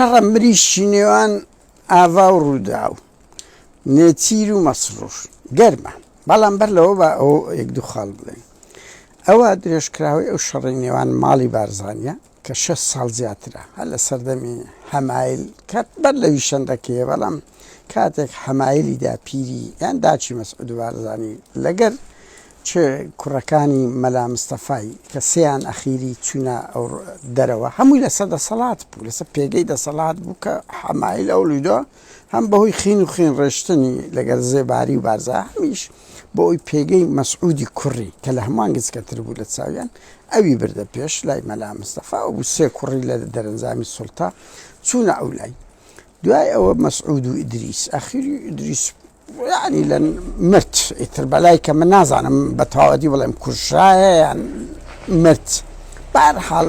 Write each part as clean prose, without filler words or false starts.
شەڕە مریشی نێوان ئاوا و ڕوودا و نێچیر و مەسرور گەرمە، بەڵام بەر لەوە بە ئەو یەک دوو خاڵ بڵێن. ئەوە درێژکراوی ئەو شەڕی نێوان ماڵی بارزانیە کە 6 ساڵ زیاترە هەر لە سەردەمی هەمایل کات بەر لەوی شەندەکەیە، بەڵام کاتێک هەمایلیدا پیری یان داچی مەسعود بارزانی لەگەر چه کوڕەکانی مەلا مستەفای کە سێیان ئەخیری چوونە ئەو دەرەوە هەمووی لەسەر دەسەڵات بوو، لەسەر پێگەی دەسەڵات بوو کە هەمایل ئەو لودا هەم بەهۆی خین و خین ڕێشتنی لەگەر زێباری و بارزا هەمیش بۆ ئەوی پێگەی مەسعودی کوڕی کە لە هەمووان گچکەتر بوو لە چاویان ئەوی بردە پێش لای مەلا مستەفا و بوو سێ کوڕی لە دەرەنجامی سوڵتا چوونە ئەو لای. دوای ئەوە مەسعود و ئیدریس ئەخیری ئیدریس یعنی لە مرد ئیتر بەلای کە من نازانم بە تەواوەتی بڵێم کوژرایە یان مرد، بەهەرحاڵ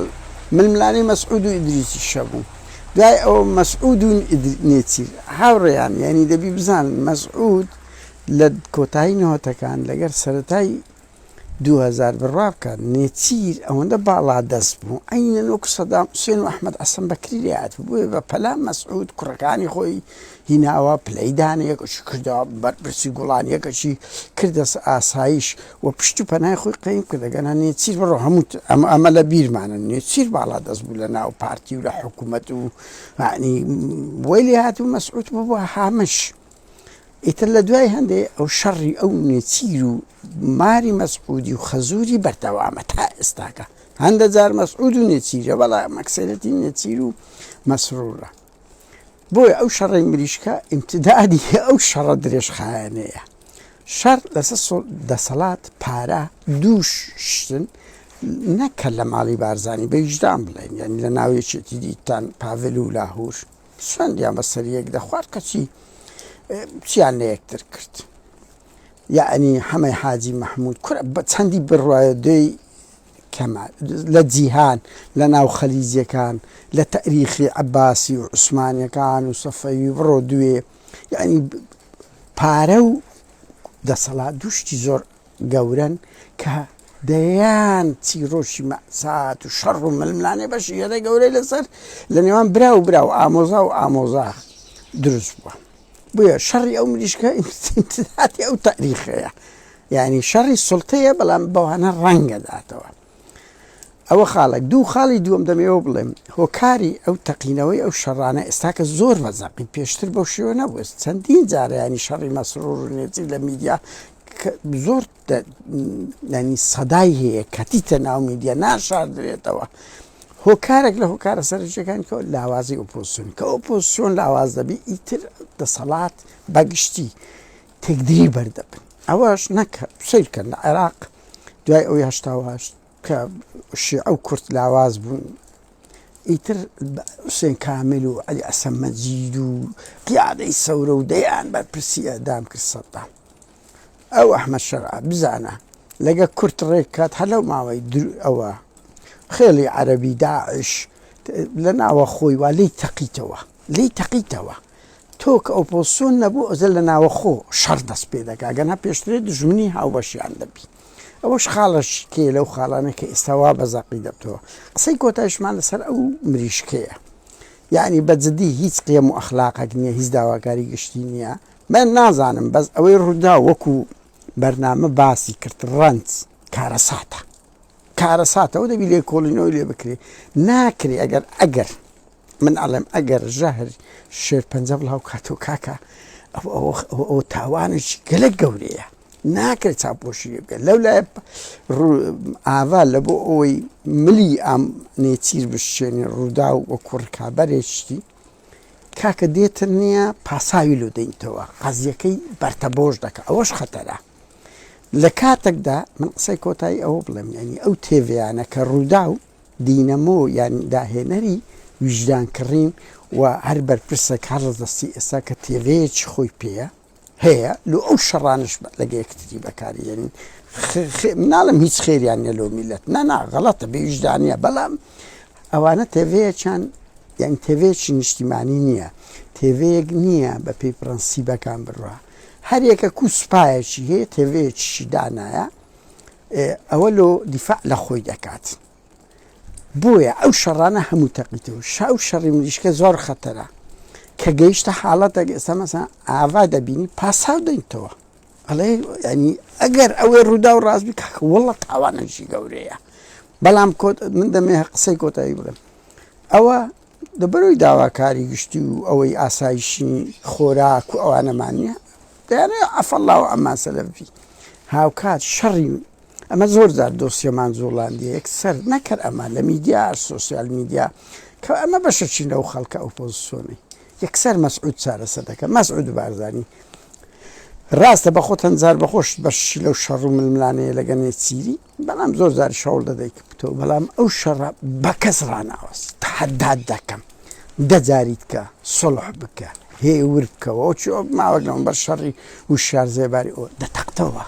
ململانەی مەسعود و ئیدریسی شەبوو. دوای ئەوە مەسعود و نێچیر هاوڕێیان، یعنی دەبی بزانن مەسعود لە کۆتایی نەوەتەکان لەگەر سەرەتای 2000 بڕوا بکات نێچیر ئەوەندە باڵا دەست بوو عینەن وەکو سەدام حوسێن و ئەحمەد حەسەن بەکری لێهات بووێ بە پەلا مەسعود کوڕەکانی خۆی هیناوە پلەیدانە، یەکەشی کردەوە بەرپرسی گوڵان، یەکەشی کردە ئاسایش و پشت و پەنای خۆی قەیم کرد. دەگەنە نێچیر بڕۆ هەموو ئەمە لە بیرمانە نێچیر باڵا دەست بوو لە ناو پارتی و لە حکوومەت و یعنی بۆی لێهات و مەسعود بووە هامش. ئیتر لە دوای هەندێ ئەو شەڕی ئەو نێچیر و ماری مەسعودی و خەزوری بەردەوامە تا ئێستاکە هەندە جار مەسعود و نێچیرە، بەڵام مەکسەرەتی نێچیر و مەسرورە. بۆیە ئەو شەڕی مریشکە ئیمتدادی ئەو شەڕە درێژخایەنەیە. شەڕ لەسەر دەسەڵات پارە دووش شتن نەکە لە ماڵی بارزانی بە ویجدان بڵێن، یعنی لە ناوێچێتی دیتان پاڤل و لاهور سوێندیان بەسەر یەک دەخوارد کەچی چیان لە یەکتر کرد. یعنی حەمەی حاجی مەحموود چەندی بڕوایە دوی کەمال لە جیهان لە ناو خەلیجیەکان لە تەریخی عەباسی و عوسمانیەکان و سەفەوی بڕۆ دوێ، یعنی پارە و دەسەڵات دووشتی زۆر گەورەن کە دەیان چیرۆشی مەعسات و شەڕ و ململانێ بەشی هێدە گەورەی لەسەر لە نێوان برا و برا و ئامۆزا و ئامۆزا دروست بووە. بۆیە شەڕی ئەو مریشکە ئیمتدادی ئەو تاریخەیە، یعنی شەڕی سوڵتەیە بەڵام بەوانە ڕەنگەداتەوە. ئەوە خاڵێک. دوو خاڵی دووەم دەمەوە بڵێم هۆکاری ئەو تەقینەوەی ئەو شەڕانە ئێستاکە زۆر بەزەقی پێشتر بەو شێوە نەبووست. چەندین جارە ینی شەڕی مەسرور و نێچیر لە میدیا زۆر ینی سەدای هەیە کەتیتە ناو میدیا ناشاردرێتەوە. هۆکارێک لە هۆکارە سەرنجەکان کە لاوازی ئۆپۆزیسیۆن کە ئۆپۆزیسیۆن لاواز دەبی ئیتر دەسەڵات بەگشتی تێکدری بەردەبن. ئەوەش نەکە سیرکەن لە عێراق دوای ئەوی 1970 کە شیعە و کورد لاواز بوون ئیتر حوسێن کامل و عەلی حەسەن مەجید و قیادەی سەورە و دەیان بەرپرسی ئەدام کرد سەدام. ئەو ئەحمەد شەرع بزانە لەگە کورد ڕێک کات هەلەو ماوەی ئەوە خێڵی عەرەبی داعش لە ناوە خۆی وا لی تەقیتەوە تۆ کە ئۆپۆزیسیۆن نەبوو ئەزە لە ناوە خۆ شەڕ دەست پێ دەکا گەنا پێشترێ دژمنی هاوبەشیان دەبی. ئەوەش خاڵش کێ لەو خاڵانە کە ئێستاوا بەزەقی دەبتەوە. قسەی کۆتایشمان لەسەر ئەو مریشکەیە، یعنی بەجددی هیچ قیەم و ئەخلاقێک نییە، هیچ داواکاری گشتی نییە. من نازانم بەس ئەوەی ڕوودا وەکو بەرنامە باسی کرد ڕەنج کارەساتەوە دەبی لێ کۆڵینەوەی لێ بکرێ ناکرێ. ئەگەر من ئەڵێم ئەگەر ژەهر شێر پەنجە بڵاو کاتۆ کاکە ئەو تاوانشی گەلە گەورەیە ناکرێت چاپۆشی بکە. لەولای ئاوا لە بۆ ئەوەی ملی ئەم نێچیر بشێنێ ڕوودا و وەکو ڕکابەرێشتی کاکە دێتر نییە پاساوی لۆ دەینتەوە قەزیەکەی بەرتەبۆش دەکە. ئەوەش خەتەرە. لە کاتێکدا من قسەی کۆتایی ئەوە بڵێم ینی ئەو تێڤیانە کە ڕوودا و دینەمۆ یان داهێنەری ویژدانکردین و هەر بەرپرسێک هەڕز دەستی ئێستا کە تێڤەیەکی خۆی پێیە هەیە لۆ ئەو شەڕانش لەگە یەکتری بەکاری، یعنی مناڵم هیچ خێریان نیە لۆ میلەت نەنا غەڵەتە بێ ویژدانیە، بەڵام ئەوانە تێڤەیەکیان یعنی تێڤەیەکی نیشتیمانی نییە، تێڤەیەک نییە بە پێی پرەنسیبەکان بڕوا. هەر یەکە کووسپایەکی هەیە تێڤەیەکیشی دانایە ئەوە لۆ دیفاع لە خۆی دەکات. بۆیە ئەو شەڕانە هەموو تەقیتەوە ئەو شەڕی مریشکە زۆر خەتەرە کە گەیشتە حاڵەتە ئێستا مەسەڵەن ئاوا دەبینی پاساو دەینتەوە ئەڵێ ینی ئەگەر ئەوێ ڕوودا و ڕاستبی کاکە وەڵڵە تاوانەشی گەورەیە بەڵام من دەمێ قسەی کۆتایی بڵێم ئەوە دەبەرەوەی داواکاری گشتی و ئەوەی ئاسایشی خۆراک و ئەوانەمان نییە دەیانێ ئەفەڵڵاو ئەما سەلەفی هاوکات شەڕی ئەمە زۆر جار دۆسیەمان زۆڵاندیە یەکسەر نەکرد ئەمە لە میدیا سۆسیال میدیا کە ئەمە بەشەچین لەو خەڵکە ئۆپۆزیسیۆنی یەکسەر مەسعود چارەسەر دەکە مەسعود بارزانی ڕاستە بە خۆت هەنجار بەخۆش بەشی لەو شەڕ و ململانەیە لەگە نێچیری بەڵام زۆر زاری شەوڵ دەدەیت بتەوە بەڵام ئەو شەڕە بە کەس ڕناوەست تەحەدات دەکەم دەجاریت کە سڵح بکە هێور بکەوە چ ماوەک لەم بەر شەڕی و شار زێباری ئەوە دەتەقتەوە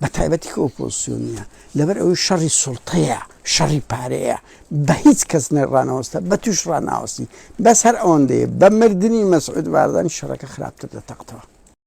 بە تایبەتی کە ئۆپۆزیسیۆنیە لەبەر ئەوەی شەڕی سوڵتەیە شەڕی پارەیە بە هیچ کەس نەڕانەوەستە بە توش ڕناوەستی بەس هەر ئەوەندەیە بە مردنی مەسعود بارزانی شەڕەکە خراپتر دەتەقتەوە